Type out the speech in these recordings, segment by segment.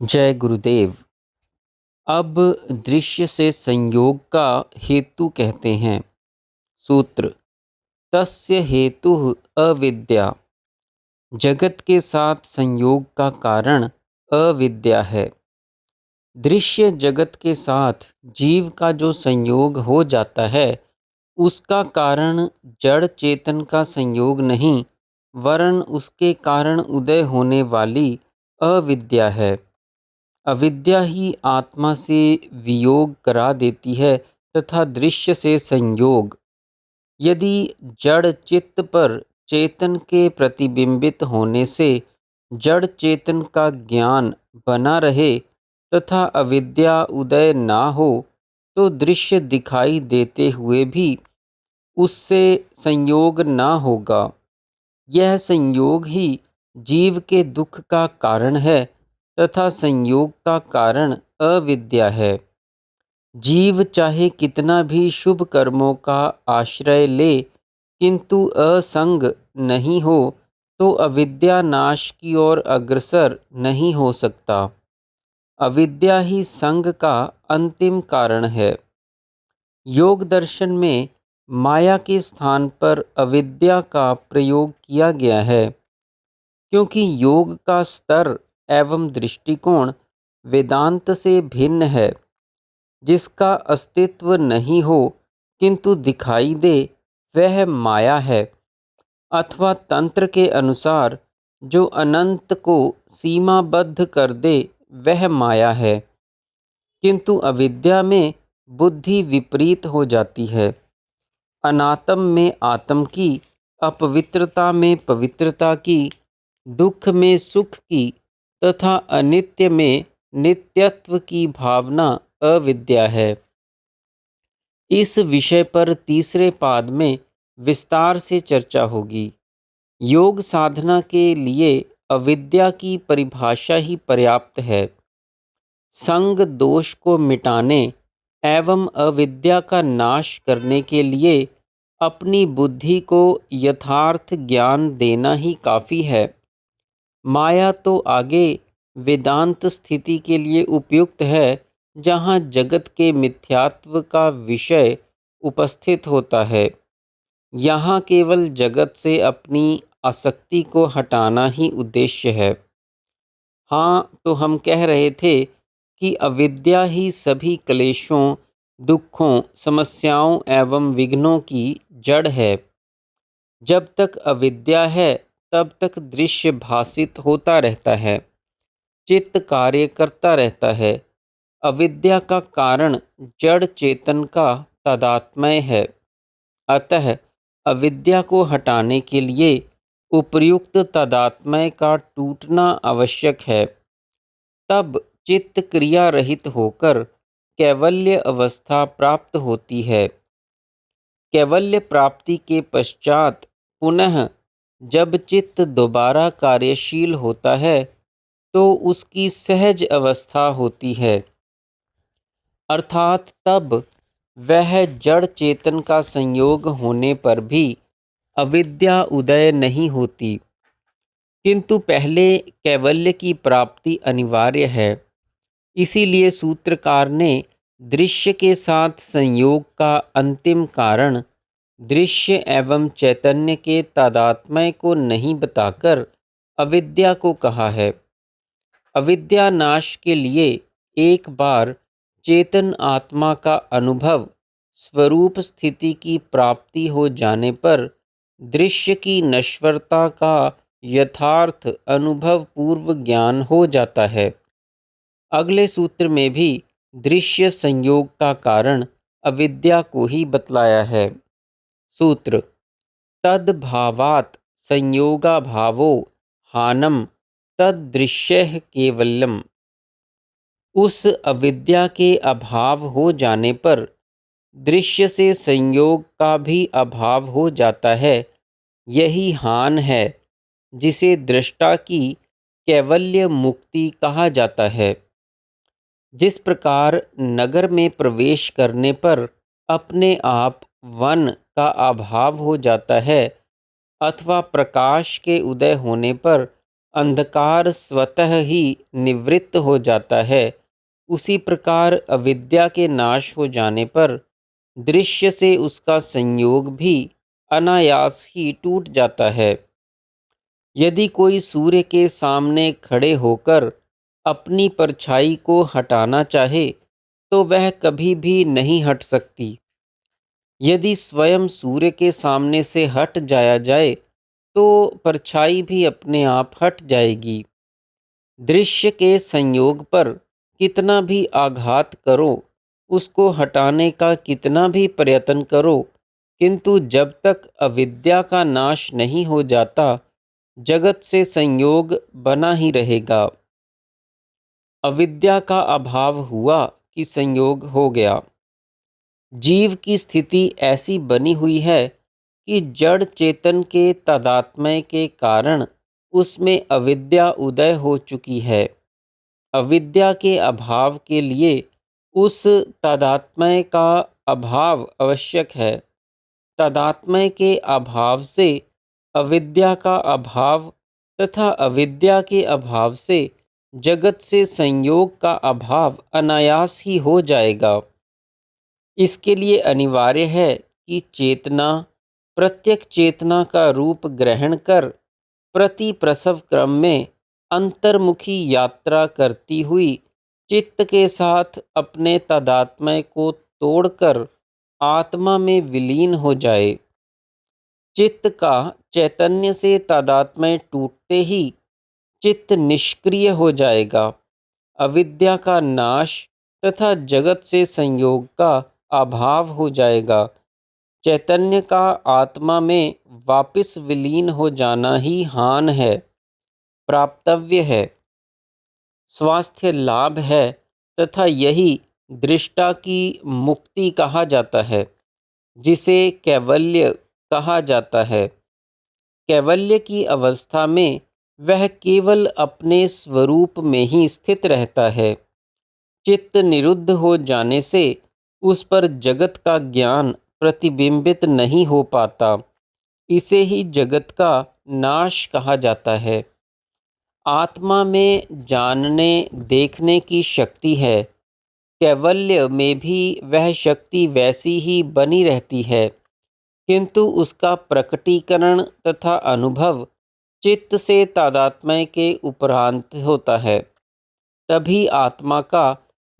जय गुरुदेव। अब दृश्य से संयोग का हेतु कहते हैं। सूत्र: तस्य हेतुः अविद्या। जगत के साथ संयोग का कारण अविद्या है। दृश्य जगत के साथ जीव का जो संयोग हो जाता है, उसका कारण जड़ चेतन का संयोग नहीं, वरन उसके कारण उदय होने वाली अविद्या है। अविद्या ही आत्मा से वियोग करा देती है तथा दृश्य से संयोग। यदि जड़ चित्त पर चेतन के प्रतिबिंबित होने से जड़ चेतन का ज्ञान बना रहे तथा अविद्या उदय ना हो, तो दृश्य दिखाई देते हुए भी उससे संयोग ना होगा। यह संयोग ही जीव के दुख का कारण है तथा संयोग का कारण अविद्या है। जीव चाहे कितना भी शुभ कर्मों का आश्रय ले, किंतु असंग नहीं हो तो अविद्या नाश की ओर अग्रसर नहीं हो सकता। अविद्या ही संग का अंतिम कारण है। योग दर्शन में माया के स्थान पर अविद्या का प्रयोग किया गया है, क्योंकि योग का स्तर एवं दृष्टिकोण वेदांत से भिन्न है। जिसका अस्तित्व नहीं हो किंतु दिखाई दे, वह माया है, अथवा तंत्र के अनुसार जो अनंत को सीमाबद्ध कर दे, वह माया है। किंतु अविद्या में बुद्धि विपरीत हो जाती है। अनात्म में आत्म की, अपवित्रता में पवित्रता की, दुख में सुख की तथा अनित्य में नित्यत्व की भावना अविद्या है। इस विषय पर तीसरे पाद में विस्तार से चर्चा होगी। योग साधना के लिए अविद्या की परिभाषा ही पर्याप्त है। संग दोष को मिटाने एवं अविद्या का नाश करने के लिए अपनी बुद्धि को यथार्थ ज्ञान देना ही काफ़ी है। माया तो आगे वेदांत स्थिति के लिए उपयुक्त है, जहाँ जगत के मिथ्यात्व का विषय उपस्थित होता है। यहाँ केवल जगत से अपनी आसक्ति को हटाना ही उद्देश्य है। हाँ, तो हम कह रहे थे कि अविद्या ही सभी क्लेशों, दुखों, समस्याओं एवं विघ्नों की जड़ है। जब तक अविद्या है, तब तक दृश्य भासित होता रहता है, चित्त कार्य करता रहता है। अविद्या का कारण जड़ चेतन का तादात्म्य है। अतः अविद्या को हटाने के लिए उपर्युक्त तादात्म्य का टूटना आवश्यक है। तब चित्त क्रिया रहित होकर कैवल्य अवस्था प्राप्त होती है। कैवल्य प्राप्ति के पश्चात पुनः जब चित्त दोबारा कार्यशील होता है, तो उसकी सहज अवस्था होती है, अर्थात तब वह जड़ चेतन का संयोग होने पर भी अविद्या उदय नहीं होती। किंतु पहले कैवल्य की प्राप्ति अनिवार्य है। इसीलिए सूत्रकार ने दृश्य के साथ संयोग का अंतिम कारण दृश्य एवं चैतन्य के तादात्म्य को नहीं बताकर अविद्या को कहा है। अविद्या नाश के लिए एक बार चेतन आत्मा का अनुभव, स्वरूप स्थिति की प्राप्ति हो जाने पर दृश्य की नश्वरता का यथार्थ अनुभव पूर्व ज्ञान हो जाता है। अगले सूत्र में भी दृश्य संयोग का कारण अविद्या को ही बतलाया है। सूत्र: तद्भावात् संयोगा भावो हानम तद्दृश्यः केवल्यम। उस अविद्या के अभाव हो जाने पर दृश्य से संयोग का भी अभाव हो जाता है। यही हान है, जिसे दृष्टा की कैवल्य मुक्ति कहा जाता है। जिस प्रकार नगर में प्रवेश करने पर अपने आप वन का अभाव हो जाता है, अथवा प्रकाश के उदय होने पर अंधकार स्वतः ही निवृत्त हो जाता है, उसी प्रकार अविद्या के नाश हो जाने पर दृश्य से उसका संयोग भी अनायास ही टूट जाता है। यदि कोई सूर्य के सामने खड़े होकर अपनी परछाई को हटाना चाहे तो वह कभी भी नहीं हट सकती। यदि स्वयं सूर्य के सामने से हट जाया जाए तो परछाई भी अपने आप हट जाएगी। दृश्य के संयोग पर कितना भी आघात करो, उसको हटाने का कितना भी प्रयत्न करो, किंतु जब तक अविद्या का नाश नहीं हो जाता, जगत से संयोग बना ही रहेगा। अविद्या का अभाव हुआ कि संयोग हो गया। जीव की स्थिति ऐसी बनी हुई है कि जड़ चेतन के तादात्म्य के कारण उसमें अविद्या उदय हो चुकी है। अविद्या के अभाव के लिए उस तादात्म्य का अभाव आवश्यक है। तादात्म्य के अभाव से अविद्या का अभाव तथा अविद्या के अभाव से जगत से संयोग का अभाव अनायास ही हो जाएगा। इसके लिए अनिवार्य है कि चेतना प्रत्येक चेतना का रूप ग्रहण कर प्रति प्रसव क्रम में अंतर्मुखी यात्रा करती हुई चित्त के साथ अपने तादात्म्य को तोड़कर आत्मा में विलीन हो जाए। चित्त का चैतन्य से तादात्म्य टूटते ही चित्त निष्क्रिय हो जाएगा। अविद्या का नाश तथा जगत से संयोग का अभाव हो जाएगा। चैतन्य का आत्मा में वापिस विलीन हो जाना ही हान है, प्राप्तव्य है, स्वास्थ्य लाभ है तथा यही दृष्टा की मुक्ति कहा जाता है, जिसे कैवल्य कहा जाता है। कैवल्य की अवस्था में वह केवल अपने स्वरूप में ही स्थित रहता है। चित्त निरुद्ध हो जाने से उस पर जगत का ज्ञान प्रतिबिंबित नहीं हो पाता। इसे ही जगत का नाश कहा जाता है। आत्मा में जानने देखने की शक्ति है। कैवल्य में भी वह शक्ति वैसी ही बनी रहती है, किंतु उसका प्रकटीकरण तथा अनुभव चित्त से तादात्म्य के उपरांत होता है। तभी आत्मा का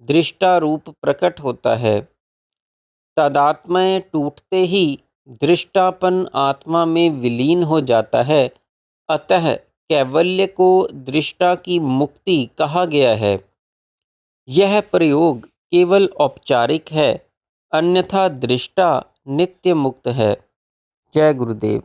दृष्टा रूप प्रकट होता है। तादात्म्य टूटते ही दृष्टापन आत्मा में विलीन हो जाता है। अतः कैवल्य को दृष्टा की मुक्ति कहा गया है। यह प्रयोग केवल औपचारिक है, अन्यथा दृष्टा नित्य मुक्त है। जय गुरुदेव।